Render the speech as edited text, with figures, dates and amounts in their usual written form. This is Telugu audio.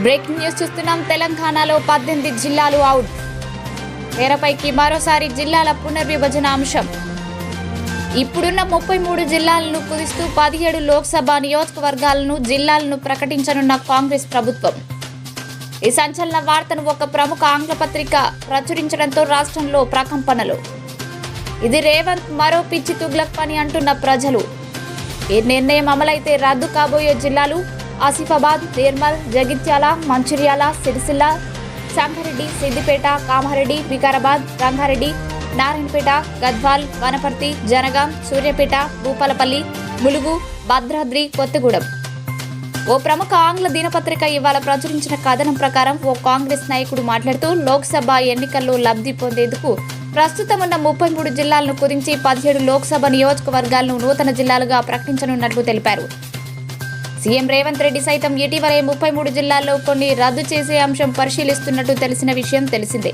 బ్రేకింగ్ న్యూస్ చూస్తున్నాం. తెలంగాణలో 18 జిల్లాలు అవుట్. తెరపైకి మరోసారి జిల్లాల పునర్విభజన అంశం. ఇప్పుడున్న 33 జిల్లాలను కుదిస్తూ 17 లోక్సభ నియోజకవర్గాలను జిల్లాలను ప్రకటించనున్న కాంగ్రెస్ ప్రభుత్వం. ఈ సంచలన వార్తను ఒక ప్రముఖ ఆంగ్ల పత్రిక ప్రచురించడంతో రాష్ట్రంలో ప్రకంపనలు. ఇది రేవంత్ మరో పిచ్చి తుగ్లక్ పని అంటున్న ప్రజలు. ఈ నిర్ణయం అమలైతే రద్దు కాబోయే జిల్లాలు ఆసిఫాబాద్, నిర్మల్, జగిత్యాల, మంచిర్యాల, సిరిసిల్ల, సంగారెడ్డి, సిద్దిపేట, కామారెడ్డి, వికారాబాద్, రంగారెడ్డి, నారాయణపేట, గద్వాల్, వనపర్తి, జనగాం, సూర్యాపేట, భూపాలపల్లి, ములుగు, భద్రాద్రి, కొత్తగూడెం. ఓ ప్రముఖ ఆంగ్ల దినపత్రిక ఇవాళ ప్రచురించిన కథనం ప్రకారం ఓ కాంగ్రెస్ నాయకుడు మాట్లాడుతూ లోక్సభ ఎన్నికల్లో లబ్ధి పొందేందుకు ప్రస్తుతం ఉన్న 33 జిల్లాలను కుదించి 17 లోక్సభ నియోజకవర్గాలను నూతన జిల్లాలుగా ప్రకటించనున్నట్లు తెలిపారు. సీఎం రేవంత్ రెడ్డి సైతం ఇటీవలే 33 జిల్లాల్లో కొన్ని రద్దు చేసే అంశం పరిశీలిస్తున్నట్టు తెలిసిన విషయం తెలిసిందే.